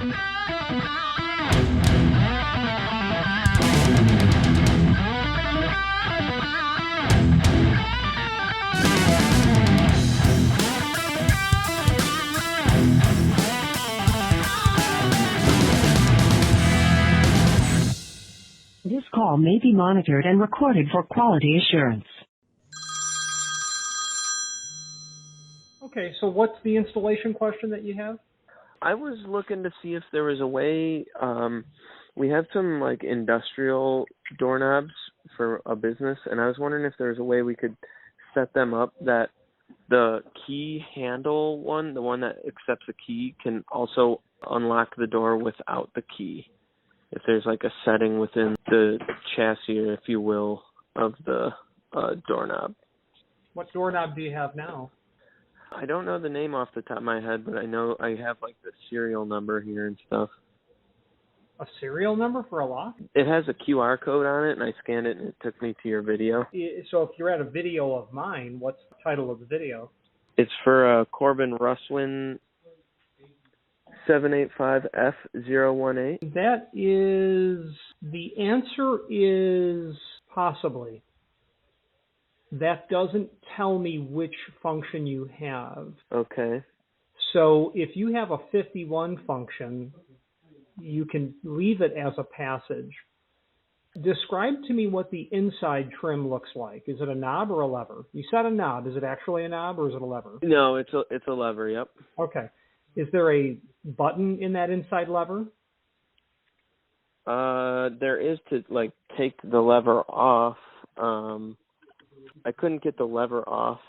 This call may be monitored and recorded for quality assurance. Okay, so what's the installation question that you have? I was looking to see if there was a way, we have some like industrial doorknobs for a business, and I was wondering if there was a way we could set them up that the key handle one, the one that accepts a key, can also unlock the door without the key. If there's like a setting within the chassis, or if you will, of the doorknob. What doorknob do you have now? I don't know the name off the top of my head, but I know I have like the serial number here and stuff. A serial number for a lock? It has a QR code on it, and I scanned it, and it took me to your video. So if you're at a video of mine, what's the title of the video? It's for Corbin Russwin 785F018. That is, the answer is possibly. That doesn't tell me which function you have. Okay. So if you have a 51 function, you can leave it as a passage. Describe to me what the inside trim looks like. Is it a knob or a lever? You said a knob. Is it actually a knob or is it a lever? No, it's a lever, yep. Okay. Is there a button in that inside lever? There is to like take the lever off. I couldn't get the lever off.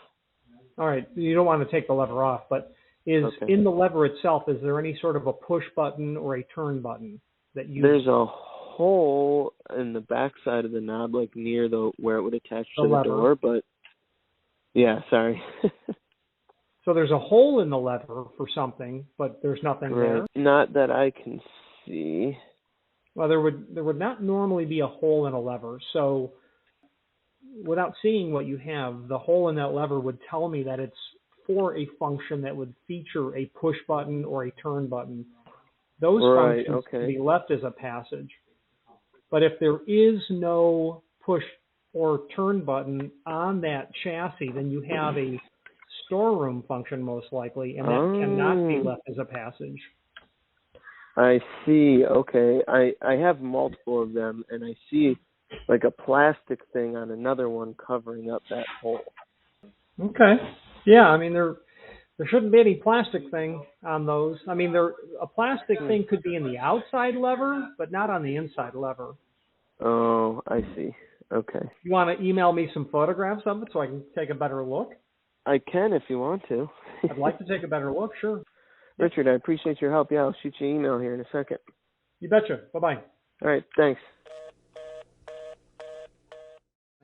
All right. You don't want to take the lever off, but in the lever itself, is there any sort of a push button or a turn button that you... There's a hole in the back side of the knob, like near where it would attach to the door, but yeah, sorry. So there's a hole in the lever for something, but there's nothing there? Not that I can see. Well, there would not normally be a hole in a lever, so without seeing what you have, the hole in that lever would tell me that it's for a function that would feature a push button or a turn button. Those functions can be left as a passage. But if there is no push or turn button on that chassis, then you have a storeroom function most likely, and that cannot be left as a passage. I see. Okay. I have multiple of them, and I see like a plastic thing on another one covering up that hole. Okay. Yeah, I mean, there shouldn't be any plastic thing on those. I mean, a plastic thing could be in the outside lever, but not on the inside lever. Oh, I see. Okay. You want to email me some photographs of it so I can take a better look? I can if you want to. I'd like to take a better look, sure. Richard, I appreciate your help. Yeah, I'll shoot you an email here in a second. You betcha. Bye-bye. All right, thanks.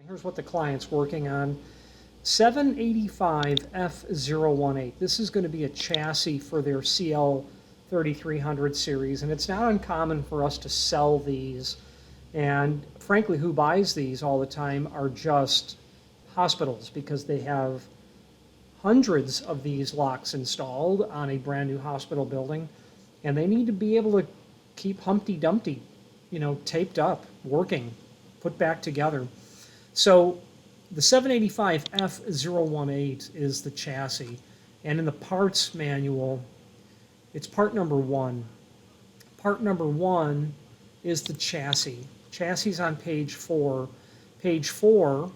Here's what the client's working on. 785F018. This is going to be a chassis for their CL3300 series, and it's not uncommon for us to sell these. And frankly, who buys these all the time are just hospitals, because they have hundreds of these locks installed on a brand new hospital building, and they need to be able to keep Humpty Dumpty, taped up, working, put back together. So the 785F018 is the chassis, and in the parts manual, it's part number 1. Part number 1 is the chassis. Chassis is on page 4. Page 4,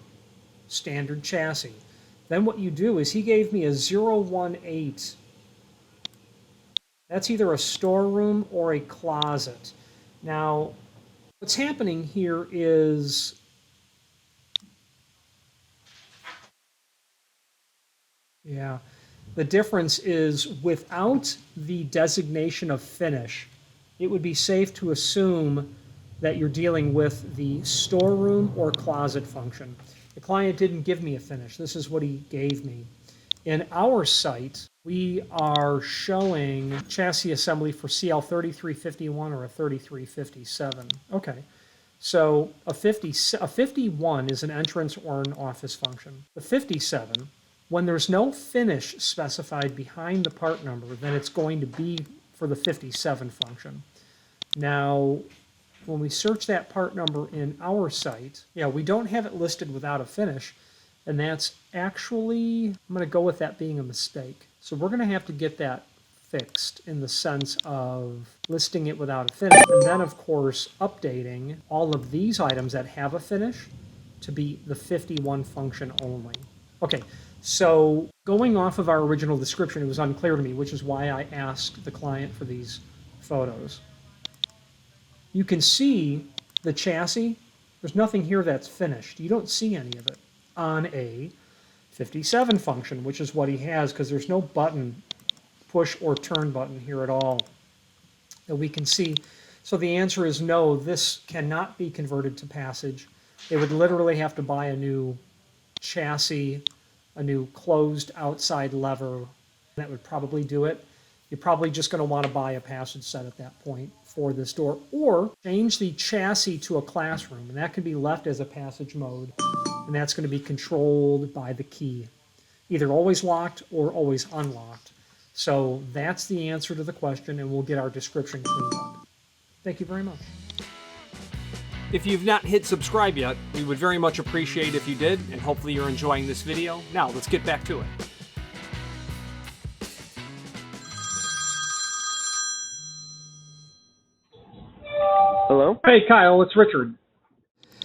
standard chassis. Then what you do is he gave me a 018. That's either a storeroom or a closet. Now, what's happening here is the difference is without the designation of finish, it would be safe to assume that you're dealing with the storeroom or closet function. The client didn't give me a finish. This is what he gave me. In our site, we are showing chassis assembly for CL3351 or a 3357. Okay, so a 51 is an entrance or an office function. The 57, when there's no finish specified behind the part number, then it's going to be for the 57 function. Now, when we search that part number in our site, yeah, we don't have it listed without a finish, and that's actually, I'm going to go with that being a mistake. So we're going to have to get that fixed in the sense of listing it without a finish, and then of course updating all of these items that have a finish to be the 51 function only. Okay, so going off of our original description, it was unclear to me, which is why I asked the client for these photos. You can see the chassis. There's nothing here that's finished. You don't see any of it on a 57 function, which is what he has, because there's no button, push or turn button here at all that we can see. So the answer is no, this cannot be converted to Passage. They would literally have to buy a new chassis, a new closed outside lever. That would probably do it. You're probably just going to want to buy a Passage set at that point for this door, or change the chassis to a classroom, and that can be left as a Passage mode, and that's going to be controlled by the key, either always locked or always unlocked. So that's the answer to the question, and we'll get our description cleaned up. Thank you very much. If you've not hit subscribe yet, we would very much appreciate if you did, and hopefully you're enjoying this video. Now, let's get back to it. Hello? Hey Kyle, it's Richard.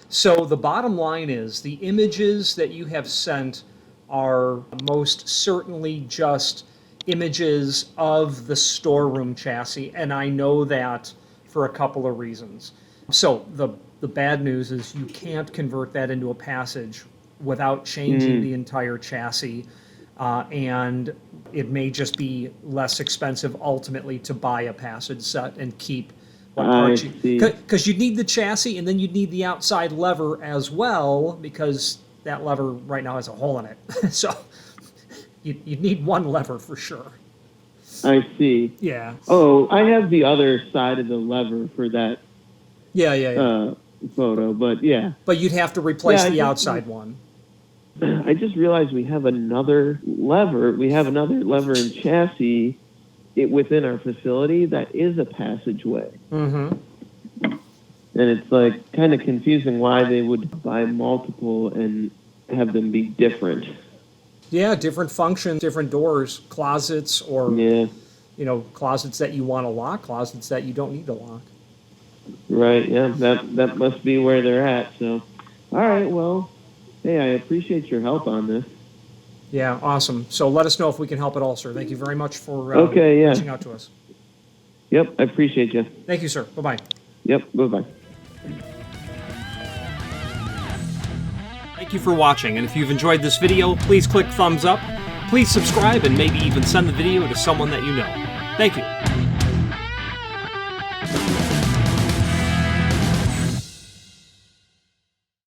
So the bottom line is the images that you have sent are most certainly just images of the storeroom chassis, and I know that for a couple of reasons. So the bad news is you can't convert that into a Passage without changing the entire chassis, and it may just be less expensive ultimately to buy a Passage set and keep what parts you, because you'd need the chassis and then you'd need the outside lever as well, because that lever right now has a hole in it. So you'd need one lever for sure. I see. Yeah. Oh, I have the other side of the lever for that Yeah. photo, but yeah. But you'd have to replace the just outside one. I just realized we have another lever. We have another lever and chassis within our facility that is a passageway. Mm-hmm. And it's like kind of confusing why they would buy multiple and have them be different. Yeah, different functions, different doors, closets, or closets that you want to lock, closets that you don't need to lock. Right, yeah, that must be where they're at. So, all right, well, hey, I appreciate your help on this. Yeah, awesome. So let us know if we can help at all, sir. Thank you very much for reaching out to us. Yep, I appreciate you. Thank you, sir. Bye-bye. Yep, bye-bye. Thank you for watching, and if you've enjoyed this video, please click thumbs up, please subscribe, and maybe even send the video to someone that you know. Thank you.